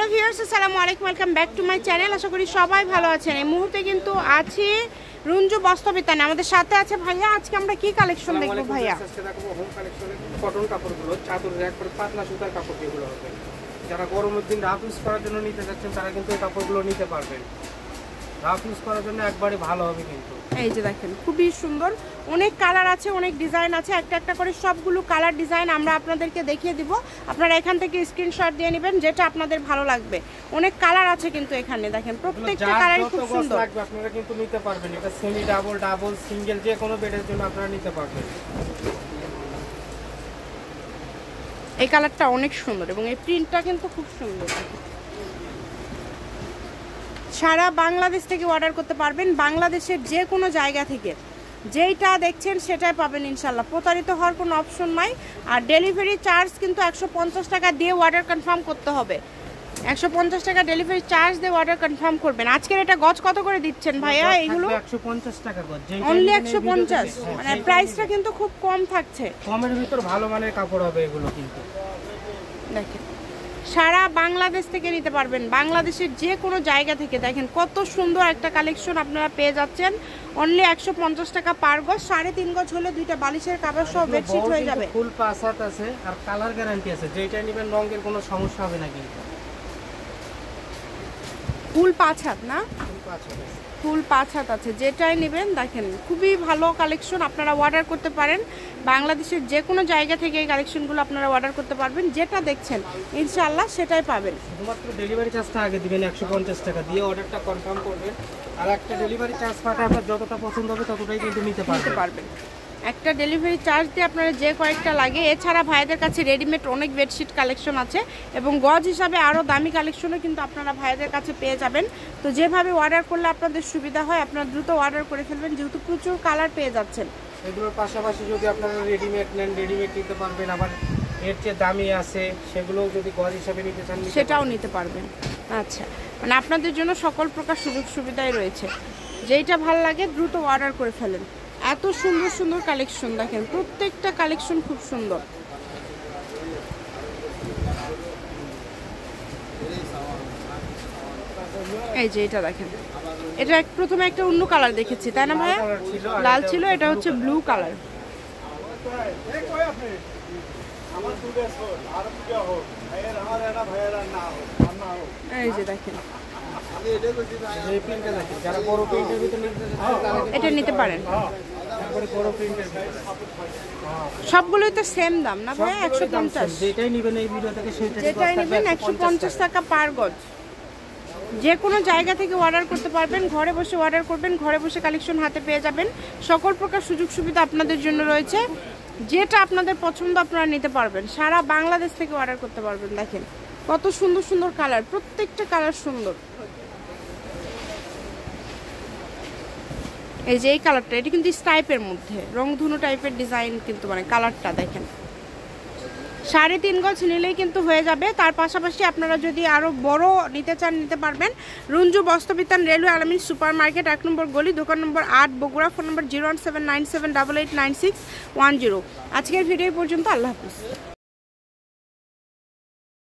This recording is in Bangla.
হ্যালো ভিউয়ার্স, আসসালামু আলাইকুম, welcome back to my channel. আশা করি সবাই ভালো আছেন। এই মুহূর্তে কিন্তু আছি রুঞ্জু বস্ত্রবিতানে। আমাদের সাথে আছে ভাইয়া। আজকে আমরা কি কালেকশন দেখবো ভাইয়া? আজকে দেখাবো হোম কালেকশনের কটন কাপড়গুলো, চাদরের একবারে পাতলা সুতার কাপড় যেগুলো হবে। যারা গরমের দিন রাফ ইউজ করার জন্য নিতে চাচ্ছেন তারা কিন্তু এই কাপড়গুলো নিতে পারবেন। রাফ ইউজ করার জন্য একবারে ভালো হবে কিন্তু। এই যে দেখেন, খুবই সুন্দর, অনেক কালার আছে, অনেক ডিজাইন আছে। একটা একটা করে সবগুলো কালার ডিজাইন আমরা আপনাদেরকে দেখিয়ে দিব। আপনারা এখান থেকে স্ক্রিনশট দিয়ে নেবেন যেটা আপনাদের ভালো লাগবে। অনেক কালার আছে কিন্তু এখানে দেখেন, প্রত্যেকটা কালারই খুব সুন্দর। আপনারা কিন্তু নিতে পারবেন। এটা সেমি ডাবল, ডাবল, সিঙ্গেল যে কোনো বেডের জন্য আপনারা নিতে পারবেন। এই কালারটা অনেক সুন্দর এবং এই প্রিন্টটা কিন্তু খুব সুন্দর। সারা বাংলাদেশ থেকে অর্ডার করতে পারবেন, বাংলাদেশের যে কোনো জায়গা থেকে। যেইটা দেখছেন সেটাই পাবেন ইনশাল্লাহ, প্রতারিত হওয়ার কোনো অপশন নাই। আর ডেলিভারি চার্জ কিন্তু 150 টাকা দিয়ে অর্ডার কনফার্ম করতে হবে। 150 টাকা ডেলিভারি চার্জ দিয়ে অর্ডার কনফার্ম করবেন। আজকের এটা গজ কত করে দিচ্ছেন ভাইয়া? এইগুলো 150 টাকা গজ, অনলি 150। মানে প্রাইসটা কিন্তু খুব কম থাকছে, কমের ভিতর ভালো মানের কাপড় হবে এগুলো কিন্তু। দেখেন সারা বাংলাদেশ থেকে নিতে পারবেন, বাংলাদেশের যে কোনো জায়গা থেকে। দেখেন কত সুন্দর একটা কালেকশন আপনারা পেয়ে যাচ্ছেন অনলি 150 টাকা পার গজ। 3.5 গজ হলে দুইটা বালিশের কভার সহ বেডশিট হয়ে যাবে। ফুল পাঁচ হাত আছে আর কালার গ্যারান্টি আছে, যেটা নেবেন রঙের কোনো সমস্যা হবে না কিন্তু। ফুল 5 হাত না, ফুল 5 হাত আছে, ফুল 5 হাত আছে, যেটাই নেবেন। দেখেন খুবই ভালো কালেকশন, আপনারা অর্ডার করতে পারেন। বাংলাদেশের যে কোনো জায়গা থেকে এই কালেকশনগুলো আপনারা অর্ডার করতে পারবেন। যেটা দেখছেন ইনশাআল্লাহ সেটাই পাবেন। শুধুমাত্র ডেলিভারি চার্জটা আগে দিবেন 150 টাকা দিয়ে, অর্ডারটা কনফার্ম করবেন। আর একটা ডেলিভারি চার্জ পাঠায় আপনার যতটা পছন্দ হবে ততটাই কিন্তু নিতে পারবেন। একটা ডেলিভারি চার্জ দিয়ে আপনারা যে কয়েকটা লাগে। এছাড়া ভাইদের কাছে রেডিমেড অনেক বেডশিট কালেকশন আছে এবং গজ হিসাবে আরও দামি কালেকশনও কিন্তু আপনারা ভাইদের কাছে পেয়ে যাবেন। তো যেভাবে অর্ডার করলে আপনাদের সুবিধা হয় আপনারা দ্রুত অর্ডার করে ফেলবেন, যেহেতু প্রচুর কালার পেয়ে যাচ্ছেন। এগুলোর পাশাপাশি যদি আপনারা রেডিমেড নেন, রেডিমেড নিতে পারবেন। আবার এর চেয়ে দামি আছে, সেগুলো যদি গজ হিসাবে নিতে চান সেটাও নিতে পারবেন। আচ্ছা, মানে আপনাদের জন্য সকল প্রকার সুযোগ সুবিধাই রয়েছে। যেইটা ভালো লাগে দ্রুত অর্ডার করে ফেলেন। এত সুন্দর সুন্দর কালেকশন দেখেন, প্রত্যেকটা কালেকশন খুব সুন্দর। এই যে এটা দেখেন, এটা প্রথমে একটা অন্য কালার দেখেছি তাই না ভাইয়া? লাল ছিল, এটা হচ্ছে ব্লু কালার। এই যে দেখেন, এটা নিতে পারেন। সবগুলোই তো সেম দাম না ভাই? 150। যেটাই নেবেন এই ভিডিও থেকে যেটাই নেবেন 150 টাকা পার গজ। যে কোনো জায়গা থেকে অর্ডার করতে পারবেন, ঘরে বসে অর্ডার করবেন, ঘরে বসে কালেকশন হাতে পেয়ে যাবেন। সকল প্রকার সুযোগ সুবিধা আপনাদের জন্য রয়েছে। যেটা আপনাদের পছন্দ আপনারা নিতে পারবেন, সারা বাংলাদেশ থেকে অর্ডার করতে পারবেন। দেখেন কত সুন্দর সুন্দর কালার, প্রত্যেকটা কালার সুন্দর। এই যে এই কালারটা, এটা কিন্তু স্টাইপের মধ্যে রংধনু টাইপের ডিজাইন, কিন্তু মানে কালারটা দেখেন। 3.5 গজ নিলেই কিন্তু হয়ে যাবে। তার পাশাপাশি আপনারা যদি আরও বড় নিতে চান নিতে পারবেন। রুঞ্জু বস্ত্রবিতান, রেলওয়ে আলামিন সুপার মার্কেট, 1 নম্বর গলি, দোকান নম্বর 8, বগুড়া। ফোন নম্বর 01797789610। আজকের ভিডিও পর্যন্ত, আল্লাহ হাফিজ।